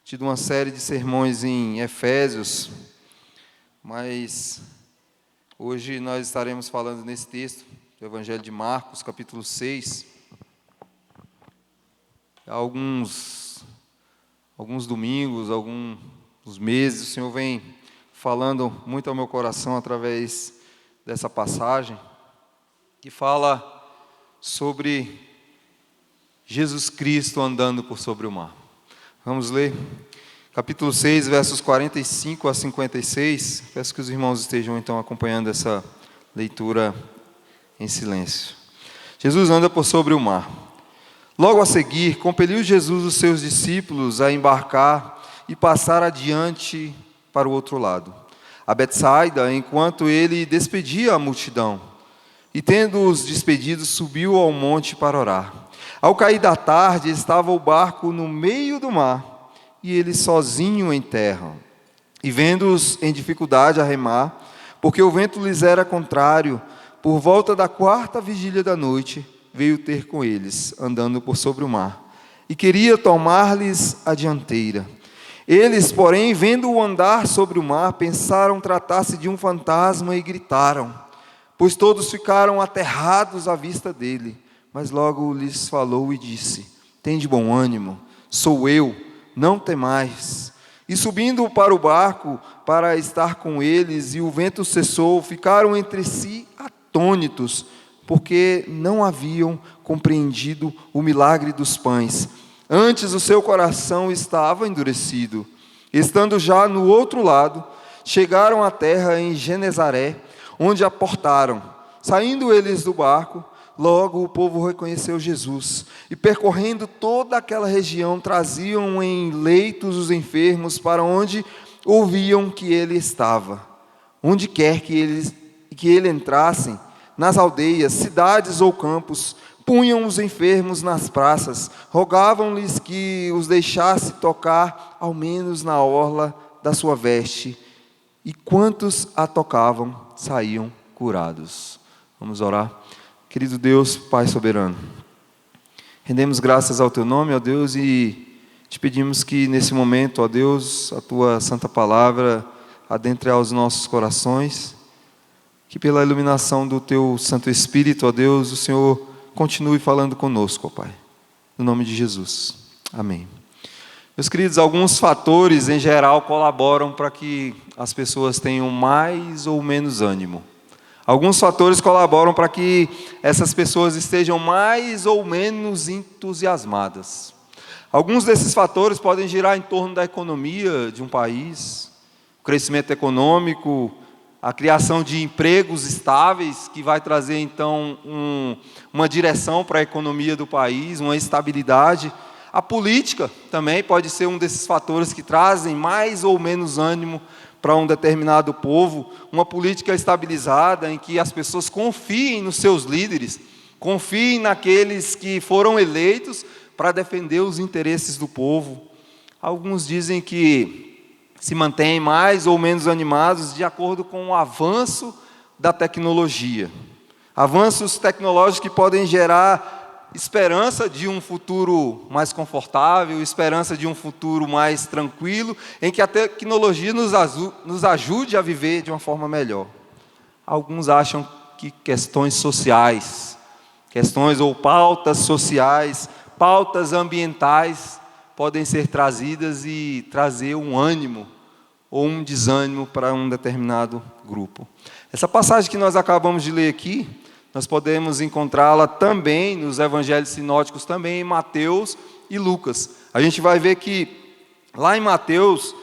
tido uma série de sermões em Efésios, mas hoje nós estaremos falando nesse texto do Evangelho de Marcos, capítulo 6. Há alguns domingos, alguns meses, o Senhor vem falando muito ao meu coração através dessa passagem, que fala sobre Jesus Cristo andando por sobre o mar. Vamos ler capítulo 6, versos 45 a 56. Peço que os irmãos estejam então acompanhando essa leitura em silêncio. Jesus anda por sobre o mar. Logo a seguir, compeliu Jesus os seus discípulos a embarcar e passar adiante para o outro lado, a Betsaida, enquanto ele despedia a multidão. E tendo-os despedidos, subiu ao monte para orar. Ao cair da tarde, estava o barco no meio do mar, e ele sozinho em terra. E vendo-os em dificuldade a remar, porque o vento lhes era contrário, por volta da 4ª vigília da noite, veio ter com eles, andando por sobre o mar, e queria tomar-lhes a dianteira. Eles, porém, vendo-o andar sobre o mar, pensaram tratar-se de um fantasma e gritaram, pois todos ficaram aterrados à vista dele. Mas logo lhes falou e disse: tende bom ânimo, sou eu, não temais. E subindo para o barco para estar com eles, e o vento cessou, ficaram entre si atônitos, porque não haviam compreendido o milagre dos pães. Antes o seu coração estava endurecido. Estando já no outro lado, chegaram à terra em Genezaré, onde aportaram. Saindo eles do barco, logo o povo reconheceu Jesus, e percorrendo toda aquela região, traziam em leitos os enfermos para onde ouviam que ele estava. Onde quer que ele entrassem, nas aldeias, cidades ou campos, punham os enfermos nas praças, rogavam-lhes que os deixasse tocar, ao menos na orla da sua veste, e quantos a tocavam, saíam curados. Vamos orar. Querido Deus, Pai soberano, rendemos graças ao Teu nome, ó Deus, e te pedimos que nesse momento, ó Deus, a Tua santa palavra adentre aos nossos corações, que pela iluminação do Teu Santo Espírito, ó Deus, o Senhor continue falando conosco, ó Pai, no nome de Jesus. Amém. Meus queridos, alguns fatores em geral colaboram para que as pessoas tenham mais ou menos ânimo. Alguns fatores colaboram para que essas pessoas estejam mais ou menos entusiasmadas. Alguns desses fatores podem girar em torno da economia de um país, o crescimento econômico, a criação de empregos estáveis, que vai trazer então uma direção para a economia do país, uma estabilidade. A política também pode ser um desses fatores que trazem mais ou menos ânimo para um determinado povo, uma política estabilizada em que as pessoas confiem nos seus líderes, confiem naqueles que foram eleitos para defender os interesses do povo. Alguns dizem que se mantêm mais ou menos animados de acordo com o avanço da tecnologia. Avanços tecnológicos que podem gerar esperança de um futuro mais confortável, esperança de um futuro mais tranquilo, em que a tecnologia nos ajude a viver de uma forma melhor. Alguns acham que questões sociais, questões ou pautas sociais, pautas ambientais, podem ser trazidas e trazer um ânimo ou um desânimo para um determinado grupo. Essa passagem que nós acabamos de ler aqui, nós podemos encontrá-la também nos evangelhos sinóticos, também em Mateus e Lucas. A gente vai ver que lá em Mateus,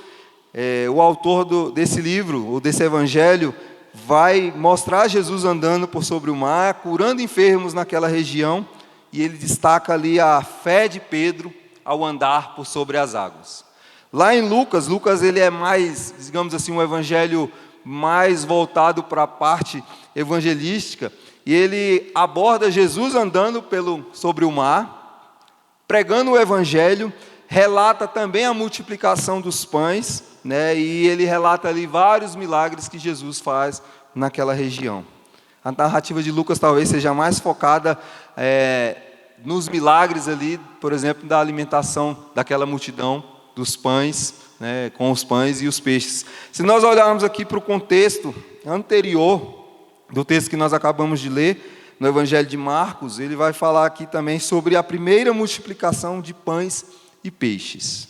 o autor desse livro, ou desse evangelho, vai mostrar Jesus andando por sobre o mar, curando enfermos naquela região, e ele destaca ali a fé de Pedro ao andar por sobre as águas. Lá em Lucas ele é mais, digamos assim, um evangelho mais voltado para a parte evangelística, e ele aborda Jesus andando sobre o mar, pregando o evangelho, relata também a multiplicação dos pães, né, e ele relata ali vários milagres que Jesus faz naquela região. A narrativa de Lucas talvez seja mais focada nos milagres ali, por exemplo, da alimentação daquela multidão dos pães, né, com os pães e os peixes. Se nós olharmos aqui para o contexto anterior do texto que nós acabamos de ler, no Evangelho de Marcos, ele vai falar aqui também sobre a primeira multiplicação de pães e peixes.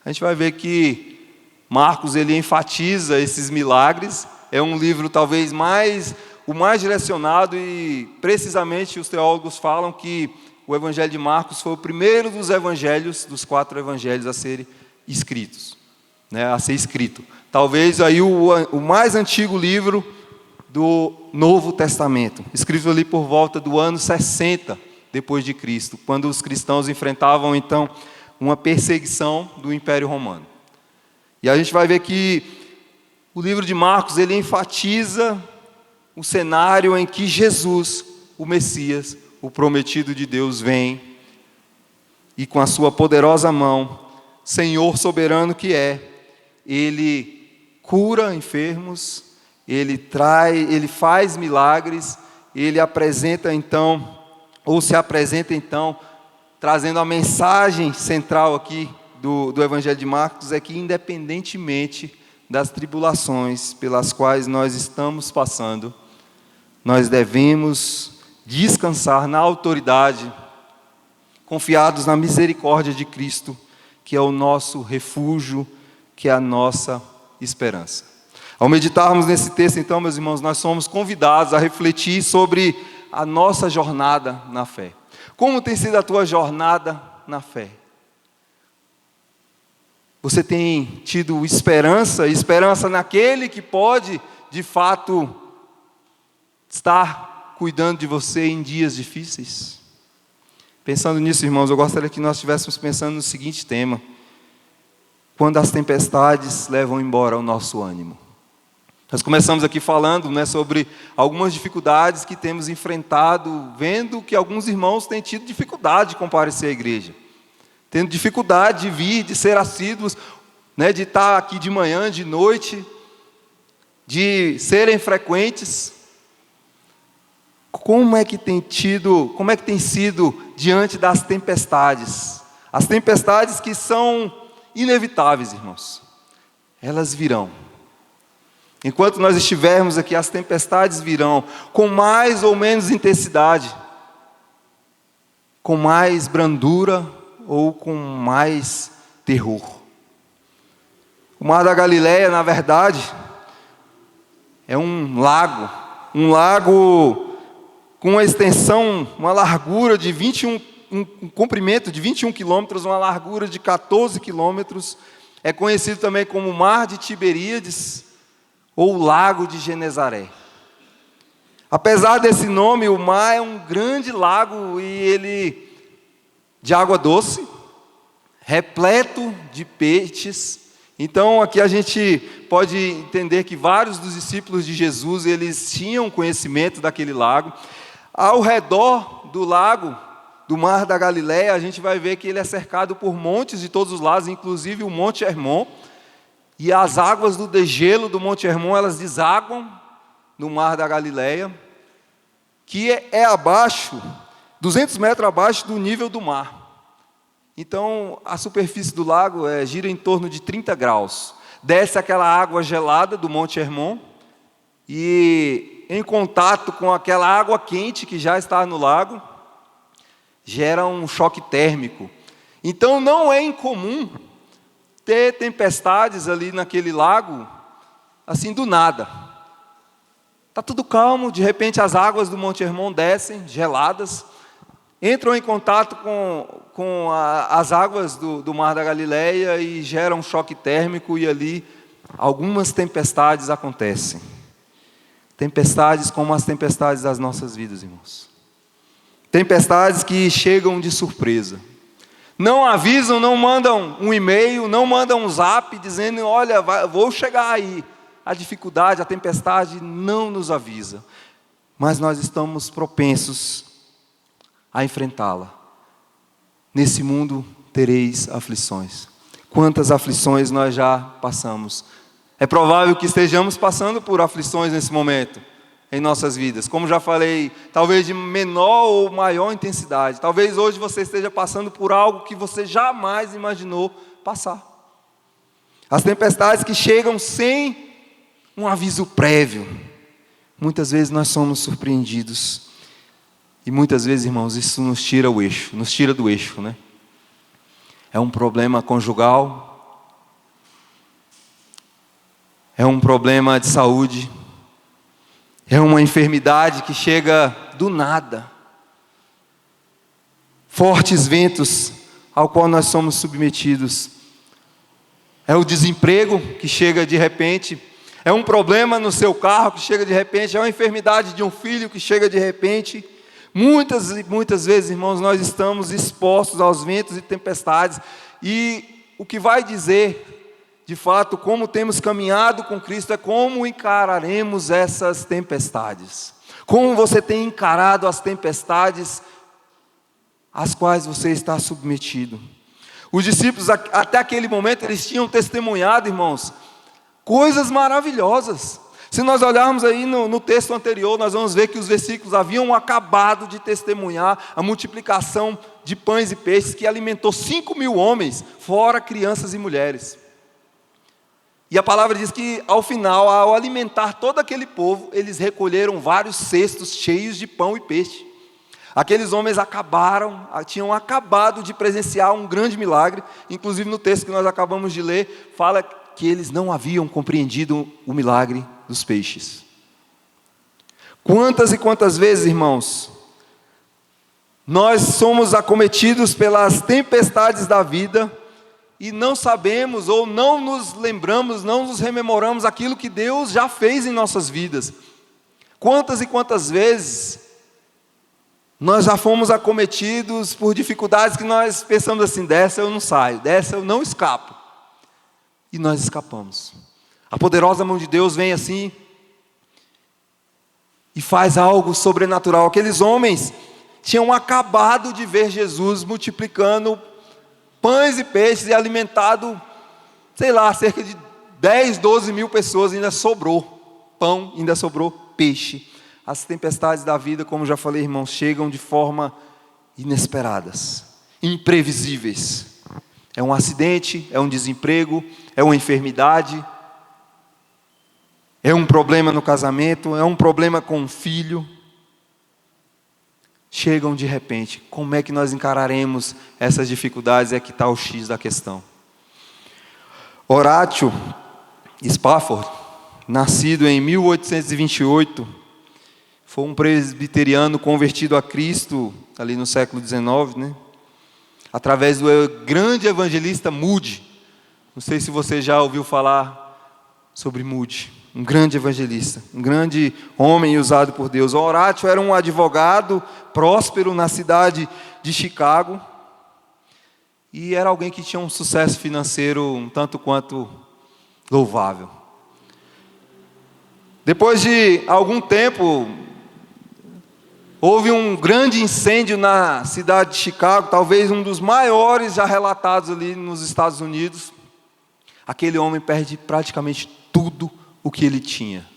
A gente vai ver que Marcos ele enfatiza esses milagres, é um livro talvez o mais direcionado, e precisamente os teólogos falam que o Evangelho de Marcos foi o primeiro dos evangelhos, dos 4 evangelhos a serem escritos, né, a ser escrito. Talvez aí o mais antigo livro do Novo Testamento, escrito ali por volta do ano 60 depois de Cristo, quando os cristãos enfrentavam então uma perseguição do Império Romano. E a gente vai ver que o livro de Marcos ele enfatiza o cenário em que Jesus, o Messias, o prometido de Deus, vem e com a sua poderosa mão, Senhor soberano que é, ele cura enfermos, ele faz milagres, ele apresenta então, ou se apresenta então, trazendo a mensagem central aqui do Evangelho de Marcos, é que independentemente das tribulações pelas quais nós estamos passando, nós devemos descansar na autoridade, confiados na misericórdia de Cristo, que é o nosso refúgio, que é a nossa esperança. Ao meditarmos nesse texto, então, meus irmãos, nós somos convidados a refletir sobre a nossa jornada na fé. Como tem sido a tua jornada na fé? Você tem tido esperança naquele que pode, de fato, estar cuidando de você em dias difíceis? Pensando nisso, irmãos, eu gostaria que nós estivéssemos pensando no seguinte tema: quando as tempestades levam embora o nosso ânimo. Nós começamos aqui falando, né, sobre algumas dificuldades que temos enfrentado, vendo que alguns irmãos têm tido dificuldade de comparecer à igreja, tendo dificuldade de vir, de ser assíduos, né, de estar aqui de manhã, de noite, de serem frequentes. Como é que tem sido diante das tempestades? As tempestades que são inevitáveis, irmãos. Elas virão. Enquanto nós estivermos aqui, as tempestades virão, com mais ou menos intensidade, com mais brandura ou com mais terror. O Mar da Galileia, na verdade, é um lago com uma extensão, uma largura de um comprimento de 21 quilômetros, uma largura de 14 quilômetros. É conhecido também como Mar de Tiberíades, ou Lago de Genezaré. Apesar desse nome, o mar é um grande lago e ele de água doce, repleto de peixes. Então aqui a gente pode entender que vários dos discípulos de Jesus, eles tinham conhecimento daquele lago. Ao redor do lago, do Mar da Galileia, a gente vai ver que ele é cercado por montes de todos os lados, inclusive o Monte Hermon. E as águas do degelo do Monte Hermon, elas desaguam no Mar da Galileia, que é abaixo, 200 metros abaixo do nível do mar. Então, a superfície do lago gira em torno de 30 graus. Desce aquela água gelada do Monte Hermon, e em contato com aquela água quente que já está no lago, gera um choque térmico. Então, não é incomum ter tempestades ali naquele lago, assim do nada. Está tudo calmo, de repente as águas do Monte Hermon descem, geladas, entram em contato com as águas do Mar da Galileia e geram um choque térmico, e ali algumas tempestades acontecem. Tempestades como as tempestades das nossas vidas, irmãos. Tempestades que chegam de surpresa. Não avisam, não mandam um e-mail, não mandam um zap dizendo, olha, vou chegar aí. A dificuldade, a tempestade não nos avisa. Mas nós estamos propensos a enfrentá-la. Nesse mundo tereis aflições. Quantas aflições nós já passamos. É provável que estejamos passando por aflições nesse momento em nossas vidas. Como já falei, talvez de menor ou maior intensidade. Talvez hoje você esteja passando por algo que você jamais imaginou passar. As tempestades que chegam sem um aviso prévio. Muitas vezes nós somos surpreendidos. E muitas vezes, irmãos, isso nos tira do eixo, né? É um problema conjugal, é um problema de saúde, é uma enfermidade que chega do nada. Fortes ventos ao qual nós somos submetidos. É o desemprego que chega de repente. É um problema no seu carro que chega de repente. É uma enfermidade de um filho que chega de repente. Muitas e muitas vezes, irmãos, nós estamos expostos aos ventos e tempestades. E o que vai dizer, de fato, como temos caminhado com Cristo é como encararemos essas tempestades. Como você tem encarado as tempestades às quais você está submetido. Os discípulos, até aquele momento, eles tinham testemunhado, irmãos, coisas maravilhosas. Se nós olharmos aí no texto anterior, nós vamos ver que os versículos haviam acabado de testemunhar a multiplicação de pães e peixes que alimentou 5.000 homens, fora crianças e mulheres. E a palavra diz que ao final, ao alimentar todo aquele povo, eles recolheram vários cestos cheios de pão e peixe. Aqueles homens tinham acabado de presenciar um grande milagre. Inclusive no texto que nós acabamos de ler, fala que eles não haviam compreendido o milagre dos peixes. Quantas e quantas vezes, irmãos, nós somos acometidos pelas tempestades da vida e não sabemos ou não nos lembramos, não nos rememoramos aquilo que Deus já fez em nossas vidas. Quantas e quantas vezes nós já fomos acometidos por dificuldades que nós pensamos assim: dessa eu não saio, dessa eu não escapo. E nós escapamos. A poderosa mão de Deus vem assim e faz algo sobrenatural. Aqueles homens tinham acabado de ver Jesus multiplicando pães e peixes e alimentado, cerca de 10, 12 mil pessoas. Ainda sobrou pão, ainda sobrou peixe. As tempestades da vida, como já falei, irmãos, chegam de forma inesperadas, imprevisíveis. É um acidente, é um desemprego, é uma enfermidade, é um problema no casamento, é um problema com um filho. Chegam de repente. Como é que nós encararemos essas dificuldades? É que está o X da questão. Horatio Spafford, nascido em 1828, foi um presbiteriano convertido a Cristo ali no século XIX, né? Através do grande evangelista Moody. Não sei se você já ouviu falar sobre Moody, um grande evangelista, um grande homem usado por Deus. Horatio era um advogado próspero na cidade de Chicago e era alguém que tinha um sucesso financeiro um tanto quanto louvável. Depois de algum tempo, houve um grande incêndio na cidade de Chicago, talvez um dos maiores já relatados ali nos Estados Unidos. Aquele homem perde praticamente tudo o que ele tinha.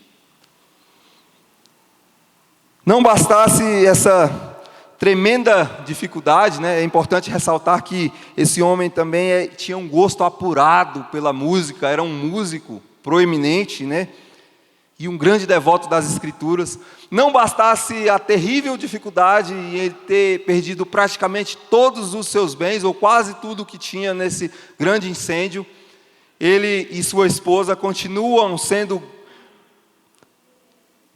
Não bastasse essa tremenda dificuldade, né? É importante ressaltar que esse homem também tinha um gosto apurado pela música, era um músico proeminente, né? E um grande devoto das Escrituras. Não bastasse a terrível dificuldade em ele ter perdido praticamente todos os seus bens, ou quase tudo o que tinha nesse grande incêndio, ele e sua esposa continuam sendo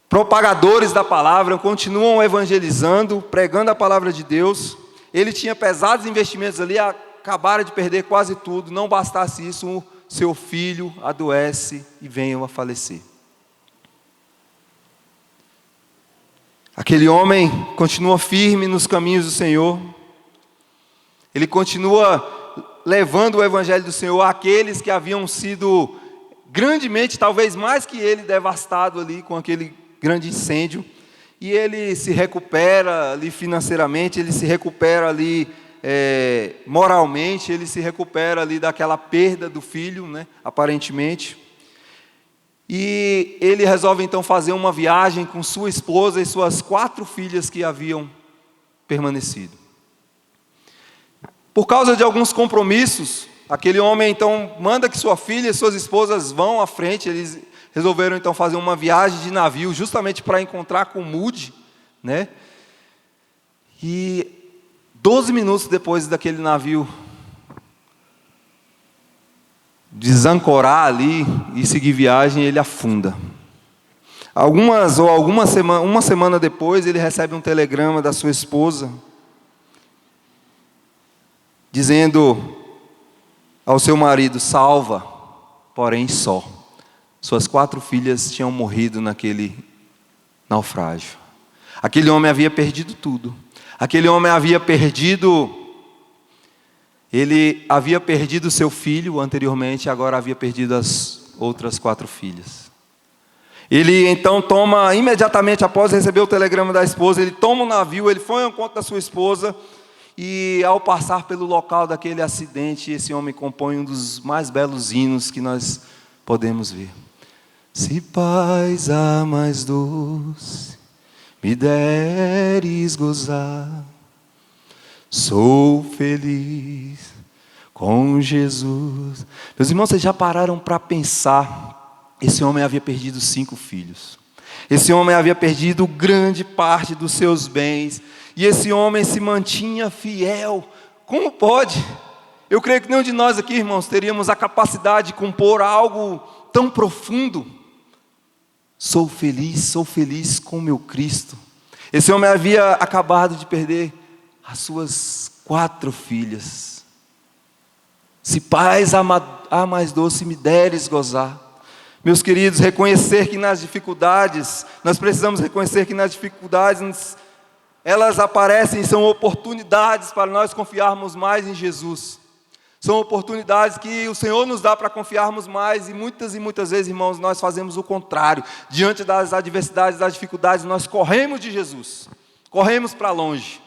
propagadores da palavra, continuam evangelizando, pregando a palavra de Deus. Ele tinha pesados investimentos ali, acabaram de perder quase tudo. Não bastasse isso, seu filho adoece e venha a falecer. Aquele homem continua firme nos caminhos do Senhor. Ele continua levando o evangelho do Senhor àqueles que haviam sido grandemente, talvez mais que ele, devastado ali com aquele grande incêndio. E ele se recupera ali financeiramente, ele se recupera ali moralmente, ele se recupera ali daquela perda do filho, né, aparentemente. E ele resolve então fazer uma viagem com sua esposa e suas 4 filhas que haviam permanecido. Por causa de alguns compromissos, Aquele homem então manda que sua filha e suas esposas vão à frente. Eles resolveram então fazer uma viagem de navio justamente para encontrar com Moody, né? E 12 minutos depois daquele navio desancorar ali e seguir viagem, ele afunda. Uma semana depois, ele recebe um telegrama da sua esposa, dizendo ao seu marido: salva, porém só. Suas 4 filhas tinham morrido naquele naufrágio. Aquele homem havia perdido tudo. Aquele homem havia perdido seu filho anteriormente, agora havia perdido as outras 4 filhas. Ele então toma, imediatamente após receber o telegrama da esposa, ele toma um navio, ele foi ao encontro da sua esposa, e ao passar pelo local daquele acidente, esse homem compõe um dos mais belos hinos que nós podemos ver. Se paz a mais doce me deres gozar, sou feliz com Jesus. Meus irmãos, vocês já pararam para pensar? Esse homem havia perdido 5 filhos. Esse homem havia perdido grande parte dos seus bens. E esse homem se mantinha fiel. Como pode? Eu creio que nenhum de nós aqui, irmãos, teríamos a capacidade de compor algo tão profundo. Sou feliz com meu Cristo. Esse homem havia acabado de perder as suas 4 filhas. Se paz a mais doce me deres gozar. Meus queridos, reconhecer que nas dificuldades, nós precisamos reconhecer que nas dificuldades, elas aparecem, são oportunidades para nós confiarmos mais em Jesus. São oportunidades que o Senhor nos dá para confiarmos mais, e muitas vezes, irmãos, nós fazemos o contrário. Diante das adversidades, das dificuldades, nós corremos de Jesus, corremos para longe.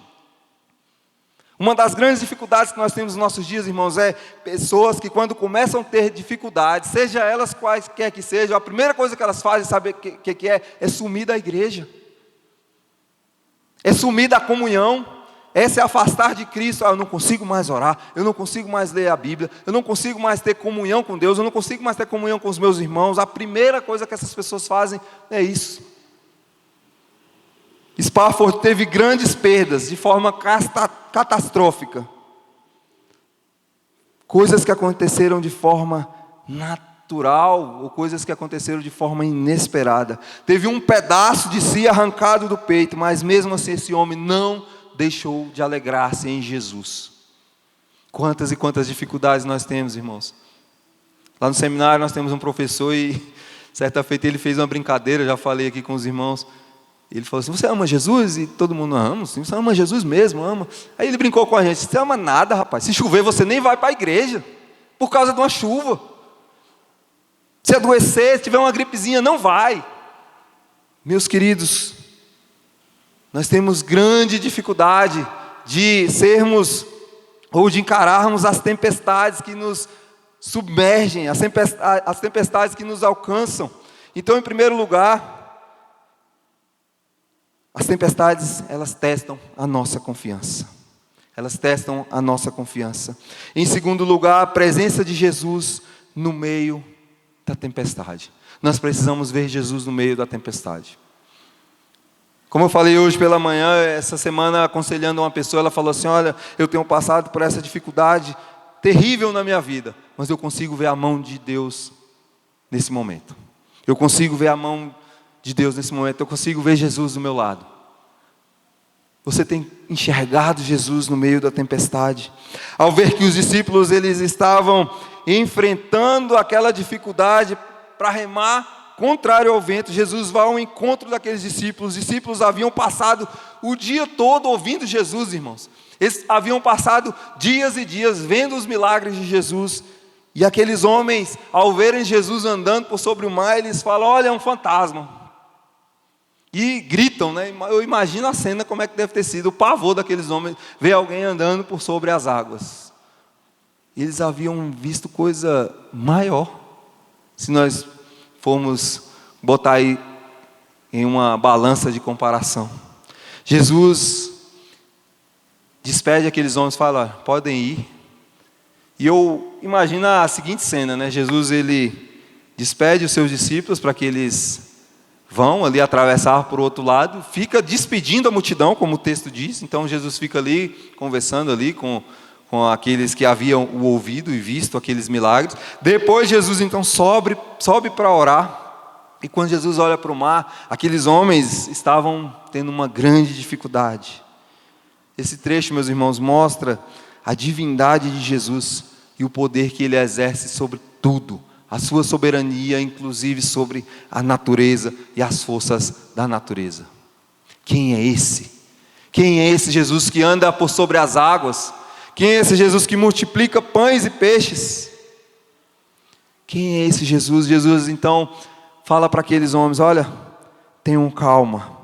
Uma das grandes dificuldades que nós temos nos nossos dias, irmãos, é pessoas que quando começam a ter dificuldades, seja elas quaisquer que sejam, a primeira coisa que elas fazem, sabe o que é sumir da igreja. É sumir da comunhão, é se afastar de Cristo. Eu não consigo mais orar, eu não consigo mais ler a Bíblia, eu não consigo mais ter comunhão com Deus, eu não consigo mais ter comunhão com os meus irmãos. A primeira coisa que essas pessoas fazem é isso. Spafford teve grandes perdas de forma catastrófica. Coisas que aconteceram de forma natural, ou coisas que aconteceram de forma inesperada. Teve um pedaço de si arrancado do peito, mas mesmo assim esse homem não deixou de alegrar-se em Jesus. Quantas e quantas dificuldades nós temos, irmãos. Lá no seminário nós temos um professor e certa feita ele fez uma brincadeira, já falei aqui com os irmãos. Ele falou assim: você ama Jesus? E todo mundo ama. Sim, você ama Jesus mesmo, ama. Aí ele brincou com a gente: você ama nada, rapaz. Se chover, você nem vai para a igreja, por causa de uma chuva. Se adoecer, se tiver uma gripezinha, não vai. Meus queridos, nós temos grande dificuldade de sermos, ou de encararmos as tempestades que nos submergem, as tempestades que nos alcançam. Então, em primeiro lugar, as tempestades, elas testam a nossa confiança. Elas testam a nossa confiança. Em segundo lugar, a presença de Jesus no meio da tempestade. Nós precisamos ver Jesus no meio da tempestade. Como eu falei hoje pela manhã, essa semana aconselhando uma pessoa, ela falou assim: olha, eu tenho passado por essa dificuldade terrível na minha vida, mas eu consigo ver a mão de Deus nesse momento. Eu consigo ver a mão de Deus nesse momento, eu consigo ver Jesus do meu lado. Você tem enxergado Jesus no meio da tempestade? Ao ver que os discípulos, eles estavam enfrentando aquela dificuldade para remar contrário ao vento, Jesus vai ao encontro daqueles discípulos. Os discípulos haviam passado o dia todo ouvindo Jesus, irmãos. Eles haviam passado dias e dias vendo os milagres de Jesus. E aqueles homens, ao verem Jesus andando por sobre o mar, eles falam: olha, é um fantasma. E gritam, né? Eu imagino a cena, como é que deve ter sido o pavor daqueles homens, ver alguém andando por sobre as águas. Eles haviam visto coisa maior. Se nós formos botar aí em uma balança de comparação. Jesus despede aqueles homens e fala: podem ir. E eu imagino a seguinte cena, né? Jesus, ele despede os seus discípulos para que eles vão ali atravessar para o outro lado, fica despedindo a multidão, como o texto diz. Então Jesus fica ali, conversando ali com aqueles que haviam o ouvido e visto aqueles milagres. Depois Jesus então sobe para orar. E quando Jesus olha para o mar, aqueles homens estavam tendo uma grande dificuldade. Esse trecho, meus irmãos, mostra a divindade de Jesus e o poder que Ele exerce sobre tudo. A sua soberania, inclusive, sobre a natureza e as forças da natureza. Quem é esse? Quem é esse Jesus que anda por sobre as águas? Quem é esse Jesus que multiplica pães e peixes? Quem é esse Jesus? Jesus, então, fala para aqueles homens: olha, tenham calma.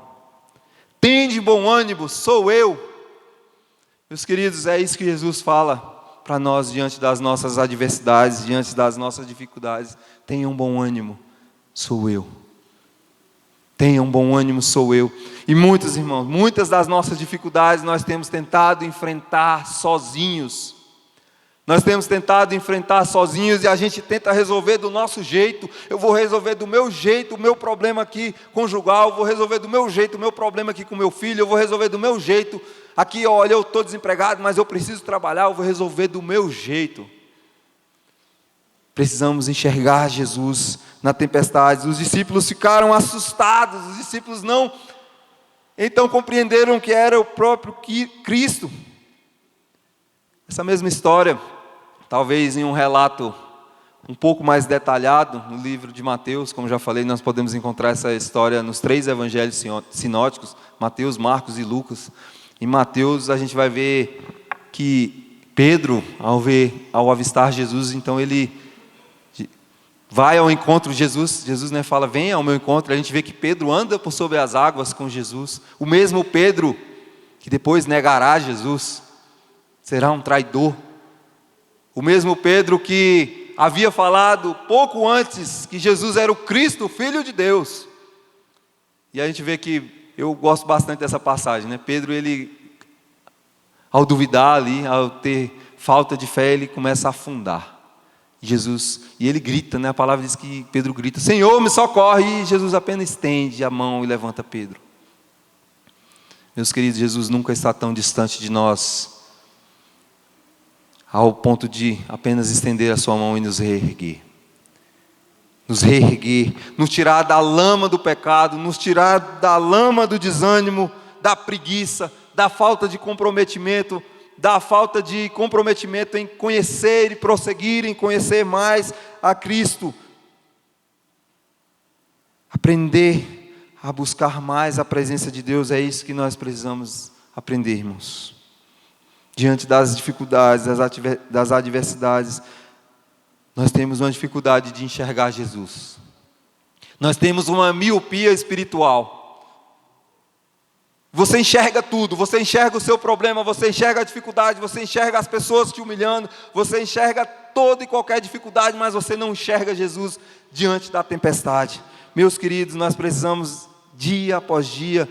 Tende bom ânimo, sou eu. Meus queridos, é isso que Jesus fala para nós diante das nossas adversidades, diante das nossas dificuldades. Tenham bom ânimo, sou eu. Tenham bom ânimo, sou eu. E muitos irmãos, muitas das nossas dificuldades nós temos tentado enfrentar sozinhos. Nós temos tentado enfrentar sozinhos e a gente tenta resolver do nosso jeito. Eu vou resolver do meu jeito o meu problema aqui conjugal, eu vou resolver do meu jeito o meu problema aqui com meu filho, eu vou resolver do meu jeito. Aqui, olha, eu estou desempregado, mas eu preciso trabalhar, eu vou resolver do meu jeito. Precisamos enxergar Jesus na tempestade. Os discípulos ficaram assustados, os discípulos não então compreenderam que era o próprio Cristo. Essa mesma história, talvez em um relato um pouco mais detalhado, no livro de Mateus, como já falei, nós podemos encontrar essa história nos 3 evangelhos sinóticos, Mateus, Marcos e Lucas. Em Mateus a gente vai ver que Pedro, ao avistar Jesus, então ele vai ao encontro de Jesus. Jesus, né, fala: venha ao meu encontro. A gente vê que Pedro anda por sobre as águas com Jesus. O mesmo Pedro que depois negará Jesus, será um traidor. O mesmo Pedro que havia falado pouco antes que Jesus era o Cristo, o Filho de Deus. E a gente vê que, eu gosto bastante dessa passagem, né? Pedro, ele, ao duvidar ali, ao ter falta de fé, ele começa a afundar. Jesus, e ele grita, né? A palavra diz que Pedro grita: Senhor, me socorre. E Jesus apenas estende a mão e levanta Pedro. Meus queridos, Jesus nunca está tão distante de nós, ao ponto de apenas estender a sua mão e nos reerguer. Nos reerguer, nos tirar da lama do pecado, nos tirar da lama do desânimo, da preguiça, da falta de comprometimento, em conhecer e prosseguir, em conhecer mais a Cristo. Aprender a buscar mais a presença de Deus, é isso que nós precisamos aprendermos. Diante das dificuldades, das adversidades, nós temos uma dificuldade de enxergar Jesus. Nós temos uma miopia espiritual. Você enxerga tudo, você enxerga o seu problema, você enxerga a dificuldade, você enxerga as pessoas te humilhando, você enxerga toda e qualquer dificuldade, mas você não enxerga Jesus diante da tempestade. Meus queridos, nós precisamos, dia após dia,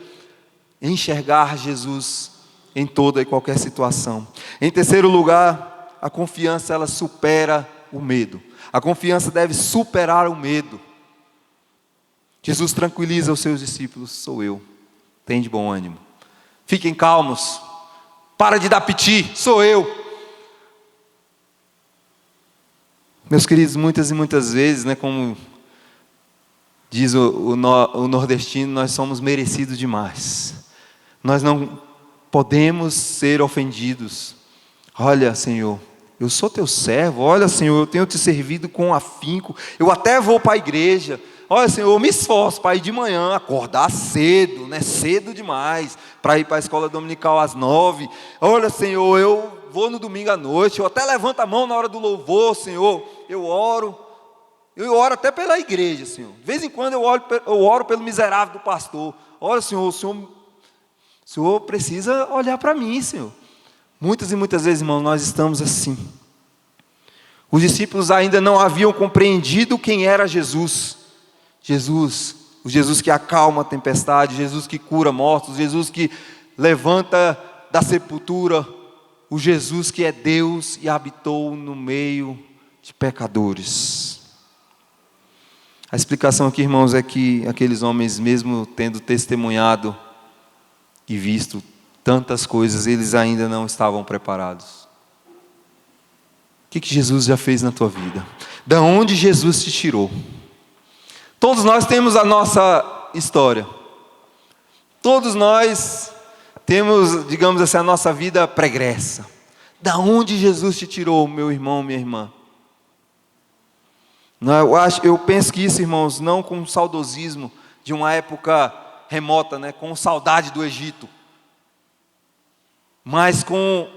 enxergar Jesus em toda e qualquer situação. Em terceiro lugar, a confiança, ela supera o medo. A confiança deve superar o medo. Jesus tranquiliza os seus discípulos: sou eu, tem de bom ânimo, fiquem calmos, para de dar piti, sou eu. Meus queridos, muitas e muitas vezes, né, como diz o nordestino, nós somos merecidos demais. Nós não podemos ser ofendidos. Olha, Senhor, eu sou teu servo. Olha, Senhor, eu tenho te servido com afinco. Eu até vou para a igreja. Olha, Senhor, eu me esforço para ir de manhã, acordar cedo, né? Cedo demais, para ir para a escola dominical às 9. Olha, Senhor, eu vou no domingo à noite. Eu até levanto a mão na hora do louvor, Senhor. Eu oro até pela igreja, Senhor. De vez em quando eu oro pelo miserável do pastor. Olha, Senhor, o Senhor precisa olhar para mim, Senhor. Muitas e muitas vezes, irmãos, nós estamos assim. Os discípulos ainda não haviam compreendido quem era Jesus. O Jesus que acalma a tempestade, Jesus que cura mortos, Jesus que levanta da sepultura o Jesus que é Deus e habitou no meio de pecadores. A explicação aqui, irmãos, é que aqueles homens, mesmo tendo testemunhado e visto tantas coisas, eles ainda não estavam preparados. O que Jesus já fez na tua vida? Da onde Jesus te tirou? Todos nós temos a nossa história. Todos nós temos, digamos assim, a nossa vida pregressa. Da onde Jesus te tirou, meu irmão, minha irmã? Eu penso que isso, irmãos, não com saudosismo de uma época remota, né, com saudade do Egito, mas com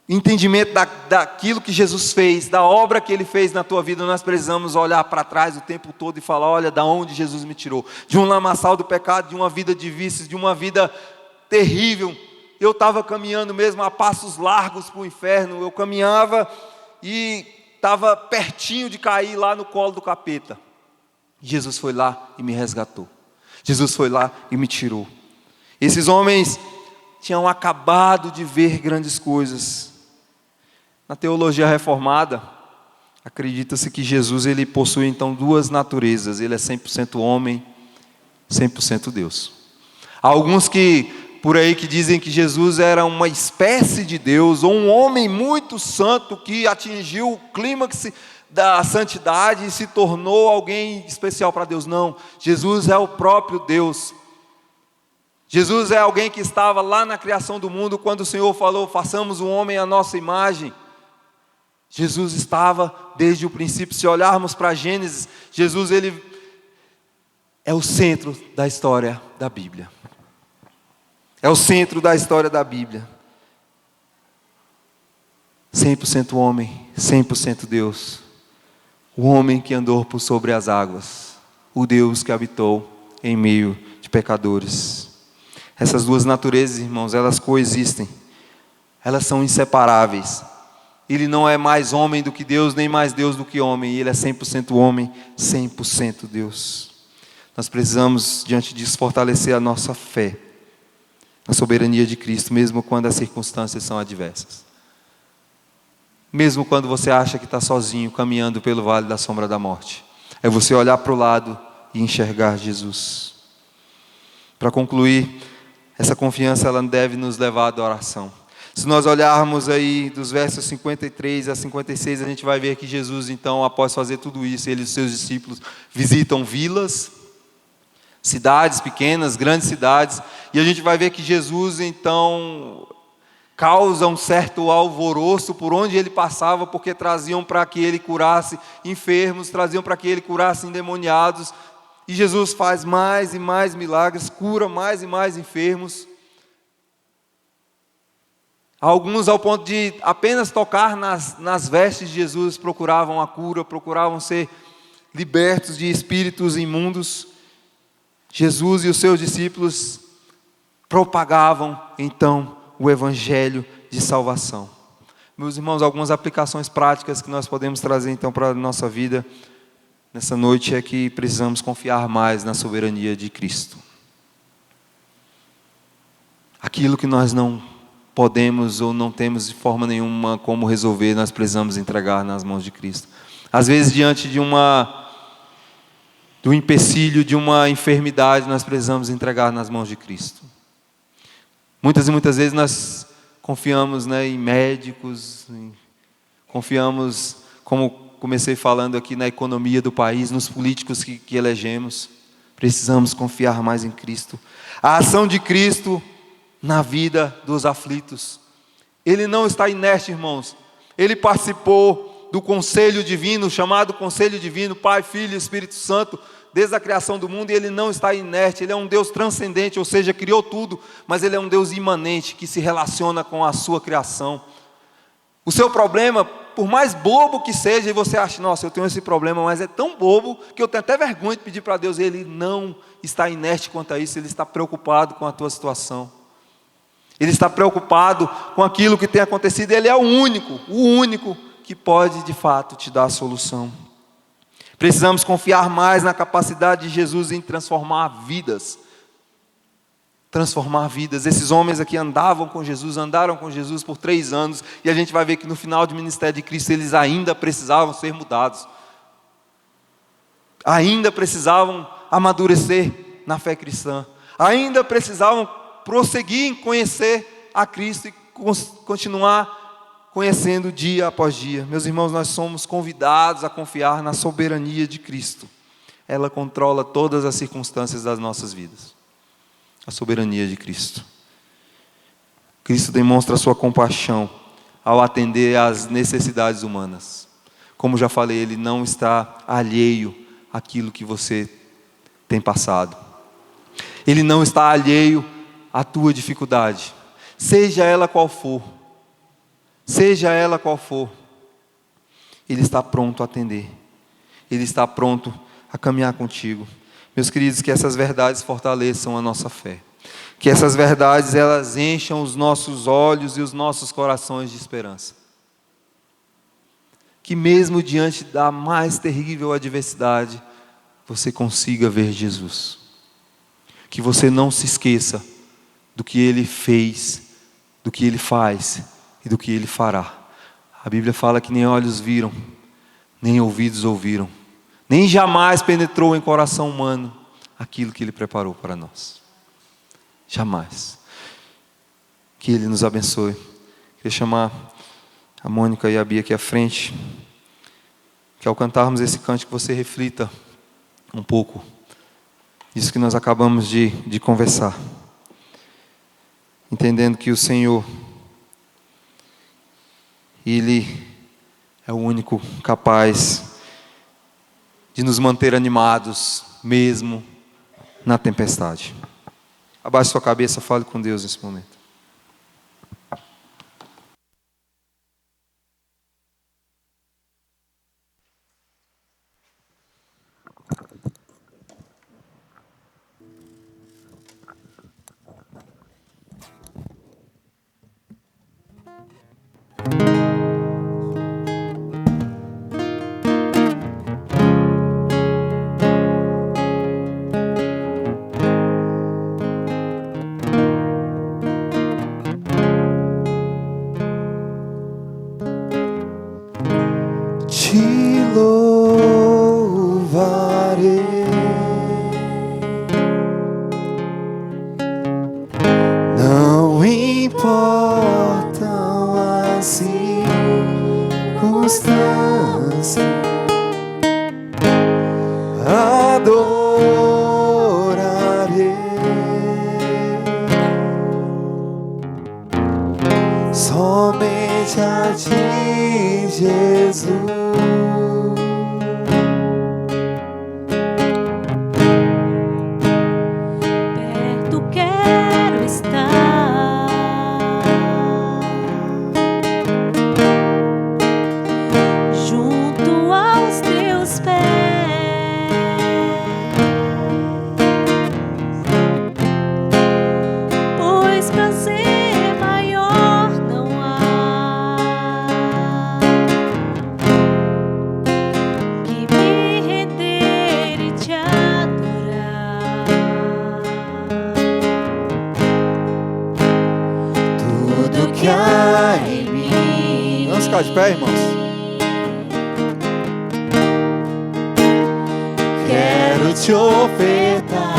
entendimento daquilo que Jesus fez, da obra que Ele fez na tua vida. Nós precisamos olhar para trás o tempo todo e falar: olha, da onde Jesus me tirou, de um lamaçal do pecado, de uma vida de vícios, de uma vida terrível. Eu estava caminhando mesmo a passos largos para o inferno, eu caminhava e estava pertinho de cair lá no colo do capeta. Jesus foi lá e me resgatou. Jesus foi lá e me tirou. Esses homens tinham acabado de ver grandes coisas. Na teologia reformada, acredita-se que Jesus ele possui então duas naturezas. Ele é 100% homem, 100% Deus. Há alguns por aí que dizem que Jesus era uma espécie de Deus, ou um homem muito santo que atingiu o clímax da santidade e se tornou alguém especial para Deus. Não, Jesus é o próprio Deus. Jesus é alguém que estava lá na criação do mundo, quando o Senhor falou: façamos o homem à nossa imagem. Jesus estava desde o princípio. Se olharmos para Gênesis, Jesus ele é o centro da história da Bíblia. É o centro da história da Bíblia. 100% homem, 100% Deus. O homem que andou por sobre as águas. O Deus que habitou em meio de pecadores. Essas duas naturezas, irmãos, elas coexistem. Elas são inseparáveis. Ele não é mais homem do que Deus, nem mais Deus do que homem. Ele é 100% homem, 100% Deus. Nós precisamos, diante disso, fortalecer a nossa fé na soberania de Cristo, mesmo quando as circunstâncias são adversas. Mesmo quando você acha que está sozinho, caminhando pelo vale da sombra da morte. É você olhar para o lado e enxergar Jesus. Para concluir, essa confiança ela deve nos levar à adoração. Se nós olharmos aí dos versos 53 a 56, a gente vai ver que Jesus, então, após fazer tudo isso, ele e os seus discípulos visitam vilas, cidades pequenas, grandes cidades, e a gente vai ver que Jesus, então, causa um certo alvoroço por onde ele passava, porque traziam para que ele curasse enfermos, traziam para que ele curasse endemoniados, e Jesus faz mais e mais milagres, cura mais e mais enfermos. Alguns, ao ponto de apenas tocar nas vestes de Jesus, procuravam a cura, procuravam ser libertos de espíritos imundos. Jesus e os seus discípulos propagavam, então, o evangelho de salvação. Meus irmãos, algumas aplicações práticas que nós podemos trazer, então, para a nossa vida nessa noite é que precisamos confiar mais na soberania de Cristo. Aquilo que nós não podemos ou não temos de forma nenhuma como resolver, nós precisamos entregar nas mãos de Cristo. Às vezes, diante do empecilho, de uma enfermidade, nós precisamos entregar nas mãos de Cristo. Muitas e muitas vezes nós confiamos, em médicos, confiamos, como comecei falando aqui, na economia do país, nos políticos que elegemos. Precisamos confiar mais em Cristo. A ação de Cristo na vida dos aflitos. Ele não está inerte, irmãos. Ele participou do conselho divino, chamado conselho divino, Pai, Filho e Espírito Santo, desde a criação do mundo, e ele não está inerte. Ele é um Deus transcendente, ou seja, criou tudo, mas ele é um Deus imanente, que se relaciona com a sua criação. O seu problema, por mais bobo que seja, e você acha: nossa, eu tenho esse problema, mas é tão bobo, que eu tenho até vergonha de pedir para Deus. Ele não está inerte quanto a isso. Ele está preocupado com a tua situação. Ele está preocupado com aquilo que tem acontecido. Ele é o único que pode de fato te dar a solução. Precisamos confiar mais na capacidade de Jesus em transformar vidas. transformar vidas. Esses homens aqui andaram com Jesus por 3 anos, e a gente vai ver que no final do ministério de Cristo, eles ainda precisavam ser mudados. Ainda precisavam amadurecer na fé cristã. Ainda precisavam prosseguir em conhecer a Cristo e continuar conhecendo dia após dia. Meus irmãos, nós somos convidados a confiar na soberania de Cristo. Ela controla todas as circunstâncias das nossas vidas. A soberania de Cristo. Cristo demonstra a sua compaixão ao atender às necessidades humanas. Como já falei, Ele não está alheio àquilo que você tem passado. Ele não está alheio à tua dificuldade. Seja ela qual for. Seja ela qual for. Ele está pronto a atender. Ele está pronto a caminhar contigo. Meus queridos, que essas verdades fortaleçam a nossa fé. Que essas verdades, elas encham os nossos olhos e os nossos corações de esperança. Que mesmo diante da mais terrível adversidade, você consiga ver Jesus. Que você não se esqueça do que Ele fez, do que Ele faz e do que Ele fará. A Bíblia fala que nem olhos viram, nem ouvidos ouviram, nem jamais penetrou em coração humano aquilo que Ele preparou para nós. Jamais. Que Ele nos abençoe. Queria chamar a Mônica e a Bia aqui à frente, que ao cantarmos esse cântico você reflita um pouco disso que nós acabamos de conversar, entendendo que o Senhor, Ele é o único capaz de nos manter animados, mesmo na tempestade. Abaixe sua cabeça, fale com Deus nesse momento. Te louvarei, não importam as circunstâncias, adorarei somente a Ti, Jesus. Perto quero estar, junto aos Teus pés, pois prazer maior não há que me render e Te adorar. Tudo que há em mim, Vamos ficar de pé, irmãos. quero Te ofertar.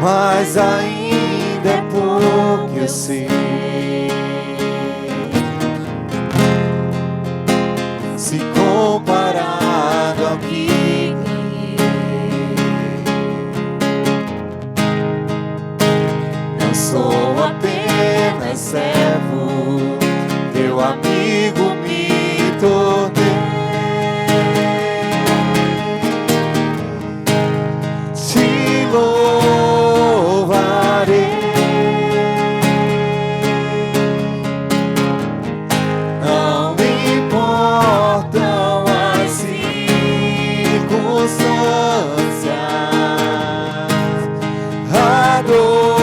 Mas ainda é pouco, eu sei. Se comparado ao que ganhei, não sou apenas servo, Teu amigo me tornei. Te louvarei, não importam as circunstâncias, adorarei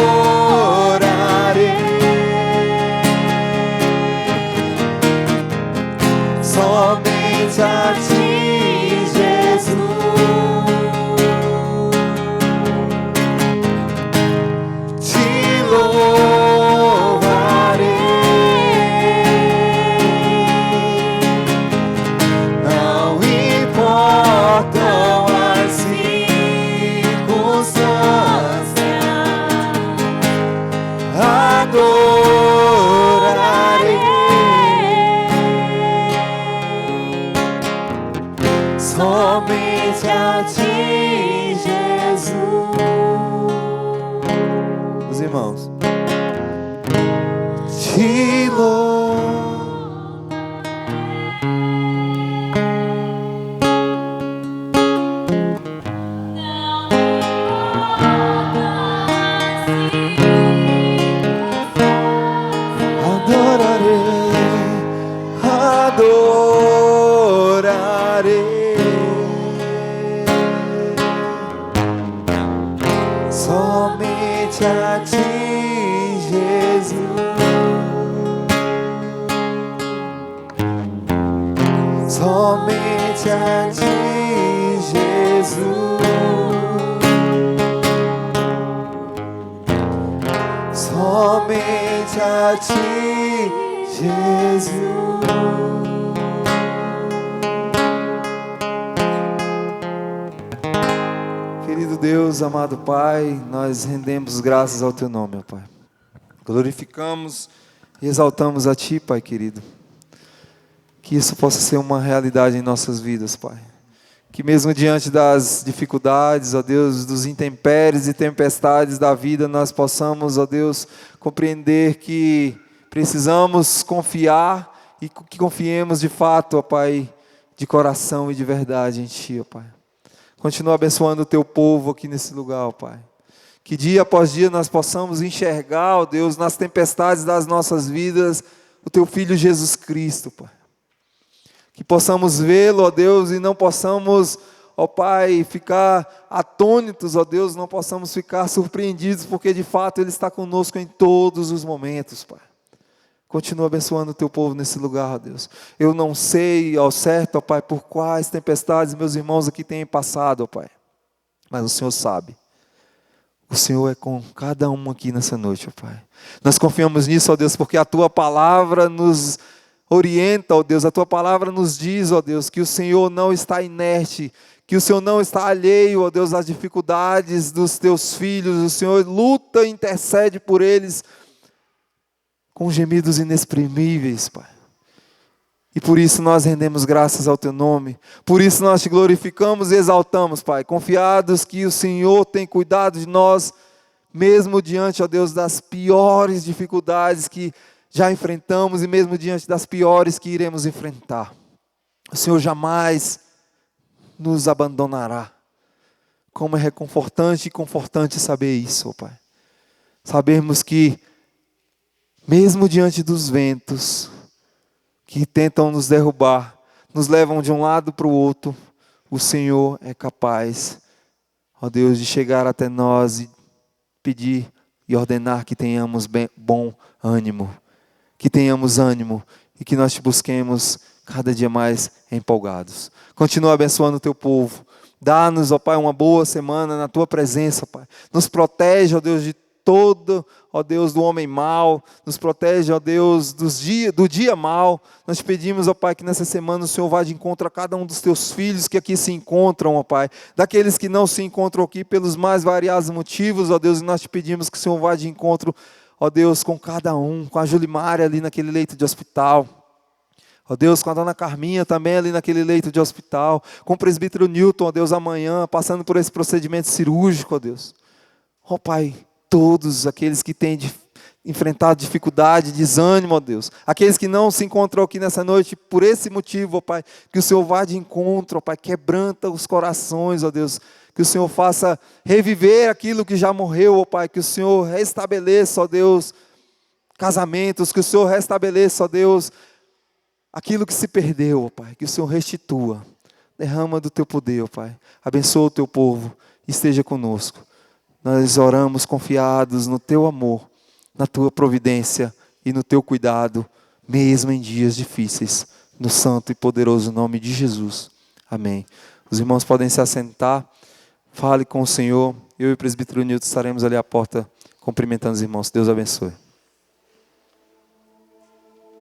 te louvo. Somente a ti, Jesus. Somente a ti, Jesus. Somente a ti, Jesus. Querido Deus, amado Pai, nós rendemos graças ao Teu nome, ó Pai. Glorificamos e exaltamos a Ti, Pai querido. Que isso possa ser uma realidade em nossas vidas, Pai. Que mesmo diante das dificuldades, ó Deus, dos intempéries e tempestades da vida, nós possamos, ó Deus, compreender que precisamos confiar e que confiemos de fato, ó Pai, de coração e de verdade em Ti, ó Pai. Continua abençoando o Teu povo aqui nesse lugar, ó Pai. Que dia após dia nós possamos enxergar, ó Deus, nas tempestades das nossas vidas, o Teu Filho Jesus Cristo, Pai. Que possamos vê-lo, ó Deus, e não possamos, ó Pai, ficar atônitos, ó Deus, não possamos ficar surpreendidos, porque de fato Ele está conosco em todos os momentos, Pai. Continua abençoando o Teu povo nesse lugar, ó Deus. Eu não sei ao certo, ó Pai, por quais tempestades meus irmãos aqui têm passado, ó Pai. Mas o Senhor sabe. O Senhor é com cada um aqui nessa noite, ó Pai. Nós confiamos nisso, ó Deus, porque a Tua palavra nos orienta, ó Deus. A Tua palavra nos diz, ó Deus, que o Senhor não está inerte, que o Senhor não está alheio, ó Deus, às dificuldades dos Teus filhos. O Senhor luta e intercede por eles com gemidos inexprimíveis, Pai. E por isso nós rendemos graças ao Teu nome. Por isso nós Te glorificamos e exaltamos, Pai. Confiados que o Senhor tem cuidado de nós, mesmo diante, ó Deus, das piores dificuldades que já enfrentamos e mesmo diante das piores que iremos enfrentar. O Senhor jamais nos abandonará. Como é reconfortante e confortante saber isso, ó Pai. Sabermos que mesmo diante dos ventos que tentam nos derrubar, nos levam de um lado para o outro, o Senhor é capaz, ó Deus, de chegar até nós e pedir e ordenar que tenhamos bom ânimo, que tenhamos ânimo e que nós Te busquemos cada dia mais empolgados. Continua abençoando o Teu povo. Dá-nos, ó Pai, uma boa semana na Tua presença, Pai. Nos protege, ó Deus, de todo, ó Deus, do homem mau, nos protege, ó Deus, do dia mau. Nós Te pedimos, ó Pai, que nessa semana o Senhor vá de encontro a cada um dos Teus filhos que aqui se encontram, ó Pai, daqueles que não se encontram aqui pelos mais variados motivos, ó Deus, e nós Te pedimos que o Senhor vá de encontro, ó Deus, com cada um, com a Julimária ali naquele leito de hospital, ó Deus, com a dona Carminha também ali naquele leito de hospital, com o presbítero Newton, ó Deus, amanhã, passando por esse procedimento cirúrgico, ó Deus, ó Pai, todos aqueles que têm enfrentado dificuldade, desânimo, ó Deus. Aqueles que não se encontram aqui nessa noite, por esse motivo, ó Pai, que o Senhor vá de encontro, ó Pai, quebranta os corações, ó Deus. Que o Senhor faça reviver aquilo que já morreu, ó Pai. Que o Senhor restabeleça, ó Deus, casamentos. Que o Senhor restabeleça, ó Deus, aquilo que se perdeu, ó Pai. Que o Senhor restitua. Derrama do Teu poder, ó Pai. Abençoa o Teu povo. Esteja conosco. Nós oramos confiados no Teu amor, na Tua providência e no Teu cuidado, mesmo em dias difíceis, no santo e poderoso nome de Jesus. Amém. Os irmãos podem se assentar, fale com o Senhor. Eu e o presbítero Nilton estaremos ali à porta cumprimentando os irmãos. Deus abençoe.